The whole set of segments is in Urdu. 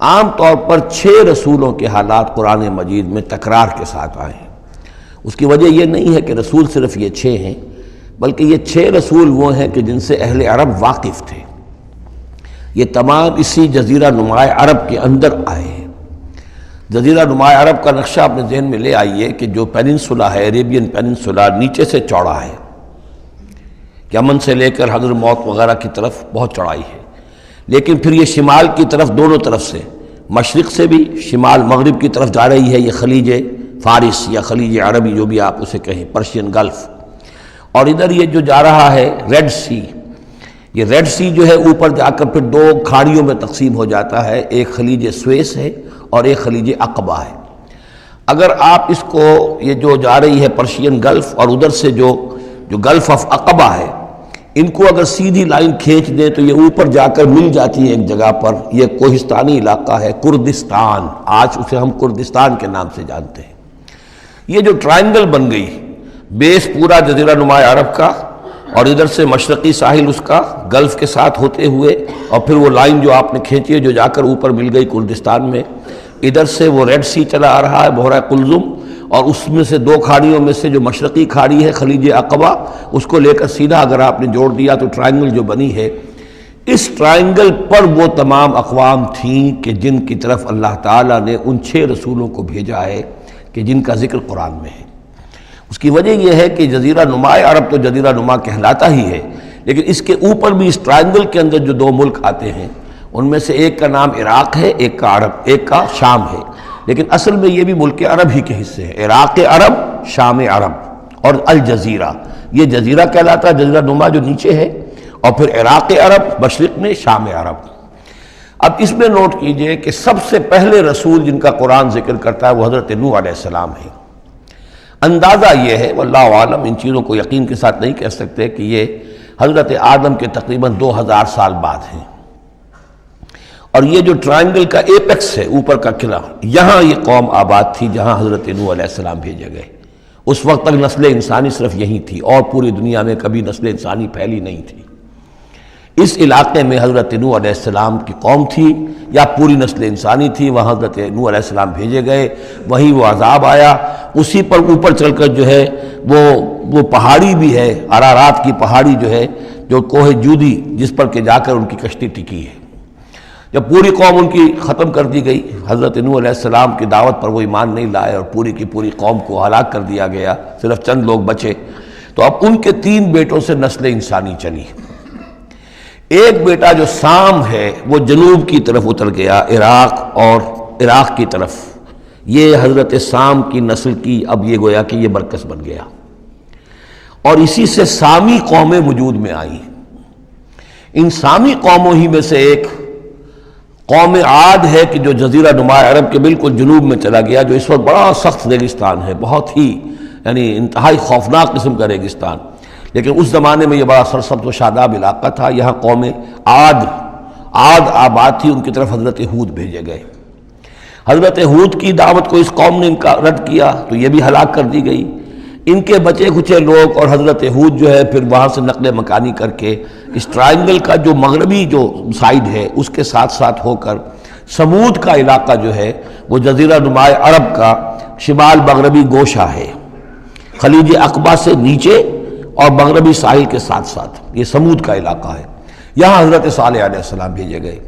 عام طور پر 6 رسولوں کے حالات قرآن مجید میں تکرار کے ساتھ آئے ہیں۔ اس کی وجہ یہ نہیں ہے کہ رسول صرف یہ 6 ہیں، بلکہ یہ 6 رسول وہ ہیں کہ جن سے اہل عرب واقف تھے۔ یہ تمام اسی جزیرہ نما عرب کے اندر آئے ہیں۔ جزیرہ نما عرب کا نقشہ اپنے ذہن میں لے آئیے کہ جو پیننسولا ہے، عریبین پیننسولا، نیچے سے چوڑا ہے، یمن سے لے کر حضر موت وغیرہ کی طرف بہت چوڑائی ہے، لیکن پھر یہ شمال کی طرف دونوں طرف سے، مشرق سے بھی شمال مغرب کی طرف جا رہی ہے، یہ خلیج فارس یا خلیج عربی جو بھی آپ اسے کہیں، پرشین گلف، اور ادھر یہ جو جا رہا ہے ریڈ سی، یہ ریڈ سی جو ہے اوپر جا کر پھر 2 کھاڑیوں میں تقسیم ہو جاتا ہے، ایک خلیج سویس ہے اور ایک خلیج عقبہ ہے۔ اگر آپ اس کو یہ جو جا رہی ہے پرشین گلف اور ادھر سے جو گلف آف عقبہ ہے، ان کو اگر سیدھی لائن کھینچ دیں تو یہ اوپر جا کر مل جاتی ہے ایک جگہ پر، یہ کوہستانی علاقہ ہے کردستان، آج اسے ہم کردستان کے نام سے جانتے ہیں۔ یہ جو ٹرائنگل بن گئی، بیس پورا جزیرہ نما عرب کا، اور ادھر سے مشرقی ساحل اس کا گلف کے ساتھ ہوتے ہوئے، اور پھر وہ لائن جو آپ نے کھینچی ہے جو جا کر اوپر مل گئی کردستان میں، ادھر سے وہ ریڈ سی چلا آ رہا ہے، بحیرہ قلزم، اور اس میں سے 2 کھاڑیوں میں سے جو مشرقی کھاڑی ہے خلیج عقبہ، اس کو لے کر سیدھا اگر آپ نے جوڑ دیا تو ٹرائنگل جو بنی ہے، اس ٹرائنگل پر وہ تمام اقوام تھیں کہ جن کی طرف اللہ تعالیٰ نے ان 6 رسولوں کو بھیجا ہے کہ جن کا ذکر قرآن میں ہے۔ اس کی وجہ یہ ہے کہ جزیرہ نما عرب تو جزیرہ نما کہلاتا ہی ہے، لیکن اس کے اوپر بھی اس ٹرائنگل کے اندر جو 2 ملک آتے ہیں، ان میں سے ایک کا نام عراق ہے، ایک کا عرب، ایک کا شام ہے، لیکن اصل میں یہ بھی ملک عرب ہی کے حصے ہیں، عراق عرب، شام عرب اور الجزیرہ، یہ جزیرہ کہلاتا ہے، جزیرہ نما جو نیچے ہے، اور پھر عراق عرب مشرق میں، شام عرب۔ اب اس میں نوٹ کیجئے کہ سب سے پہلے رسول جن کا قرآن ذکر کرتا ہے وہ حضرت نوح علیہ السلام ہے۔ اندازہ یہ ہے، واللہ عالم، ان چیزوں کو یقین کے ساتھ نہیں کہہ سکتے، کہ یہ حضرت آدم کے تقریباً 2000 سال بعد ہیں، اور یہ جو ٹرائنگل کا ایپیکس ہے، اوپر کا قلعہ، یہاں یہ قوم آباد تھی جہاں حضرت نوح علیہ السلام بھیجے گئے۔ اس وقت تک نسل انسانی صرف یہی تھی، اور پوری دنیا میں کبھی نسل انسانی پھیلی نہیں تھی۔ اس علاقے میں حضرت نوح علیہ السلام کی قوم تھی، یا پوری نسل انسانی تھی، وہاں حضرت نوح علیہ السلام بھیجے گئے، وہیں وہ عذاب آیا۔ اسی پر اوپر چل کر جو ہے وہ پہاڑی بھی ہے، ارارات کی پہاڑی جو ہے، جو کوہ جودی، جس پر کہ جا کر ان کی کشتی ٹکی ہے۔ جب پوری قوم ان کی ختم کر دی گئی، حضرت نوح علیہ السلام کی دعوت پر وہ ایمان نہیں لائے اور پوری کی پوری قوم کو ہلاک کر دیا گیا، صرف چند لوگ بچے، تو اب ان کے 3 بیٹوں سے نسل انسانی چلی۔ ایک بیٹا جو سام ہے وہ جنوب کی طرف اتر گیا، عراق کی طرف، یہ حضرت سام کی نسل کی اب یہ گویا کہ یہ مرکز بن گیا، اور اسی سے سامی قومیں وجود میں آئیں۔ ان سامی قوموں ہی میں سے ایک قوم عاد ہے کہ جو جزیرہ نما عرب کے بالکل جنوب میں چلا گیا، جو اس وقت بڑا سخت ریگستان ہے، بہت ہی یعنی انتہائی خوفناک قسم کا ریگستان، لیکن اس زمانے میں یہ بڑا سرسبز و شاداب علاقہ تھا۔ یہاں قوم عاد آباد تھی، ان کی طرف حضرت ہود بھیجے گئے۔ حضرت ہود کی دعوت کو اس قوم نے رد کیا تو یہ بھی ہلاک کر دی گئی۔ ان کے بچے کچے لوگ اور حضرت ہود جو ہے پھر وہاں سے نقل مکانی کر کے اس ٹرائنگل کا جو مغربی جو سائڈ ہے اس کے ساتھ ساتھ ہو کر سمود کا علاقہ جو ہے وہ جزیرہ نما عرب کا شمال مغربی گوشہ ہے، خلیج عقبہ سے نیچے اور مغربی ساحل کے ساتھ ساتھ یہ سمود کا علاقہ ہے۔ یہاں حضرت صالح علیہ السلام بھیجے گئے،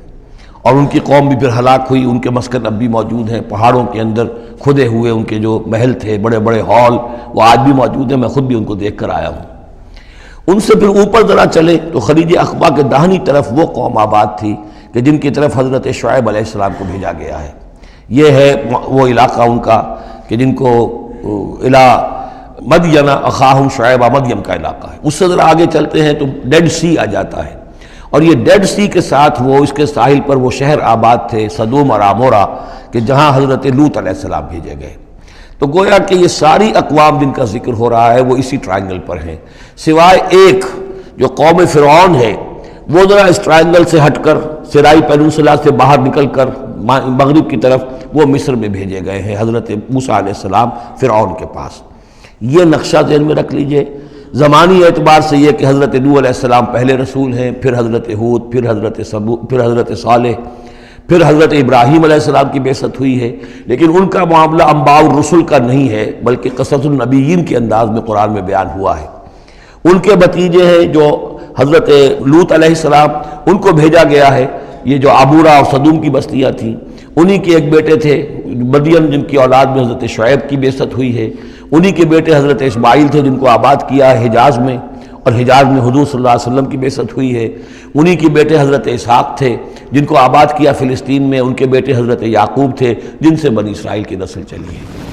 اور ان کی قوم بھی پھر ہلاک ہوئی۔ ان کے مسکن اب بھی موجود ہیں، پہاڑوں کے اندر کھدے ہوئے ان کے جو محل تھے، بڑے بڑے ہال، وہ آج بھی موجود ہیں، میں خود بھی ان کو دیکھ کر آیا ہوں۔ ان سے پھر اوپر ذرا چلے تو خلیج عقبہ کے داہنی طرف وہ قوم آباد تھی کہ جن کی طرف حضرت شعیب علیہ السلام کو بھیجا گیا ہے۔ یہ ہے وہ علاقہ ان کا کہ جن کو الی مدین اخاہم شعیب، مدین کا علاقہ ہے۔ اس سے ذرا آگے چلتے ہیں تو ڈیڈ سی آ جاتا ہے، اور یہ ڈیڈ سی کے ساتھ وہ اس کے ساحل پر وہ شہر آباد تھے سدوم اور عمورہ، کہ جہاں حضرت لوط علیہ السلام بھیجے گئے۔ تو گویا کہ یہ ساری اقوام جن کا ذکر ہو رہا ہے وہ اسی ٹرائنگل پر ہیں، سوائے ایک جو قوم فرعون ہے، وہ ذرا اس ٹرائنگل سے ہٹ کر سرائی پیننسولا سے باہر نکل کر مغرب کی طرف وہ مصر میں بھیجے گئے ہیں، حضرت موسیٰ علیہ السلام فرعون کے پاس۔ یہ نقشہ ذہن میں رکھ لیجئے۔ زمانی اعتبار سے یہ کہ حضرت نوح علیہ السلام پہلے رسول ہیں، پھر حضرت ہود، پھر حضرت صالح، پھر حضرت ابراہیم علیہ السلام کی بعثت ہوئی ہے، لیکن ان کا معاملہ انباء الرسل کا نہیں ہے بلکہ قصص النبیین کے انداز میں قرآن میں بیان ہوا ہے۔ ان کے بھتیجے ہیں جو حضرت لوط علیہ السلام، ان کو بھیجا گیا ہے۔ یہ جو عبورہ اور صدوم کی بستیاں تھیں، انہی کے ایک بیٹے تھے مدین، جن کی اولاد میں حضرت شعیب کی بعثت ہوئی ہے۔ انہی کے بیٹے حضرت اسماعیل تھے جن کو آباد کیا ہے حجاز میں، اور حجاز میں حضور صلی اللہ علیہ وسلم کی بعثت ہوئی ہے۔ انہی کے بیٹے حضرت اسحاق تھے جن کو آباد کیا فلسطین میں، ان کے بیٹے حضرت یعقوب تھے جن سے بنی اسرائیل کی نسل چلی ہے۔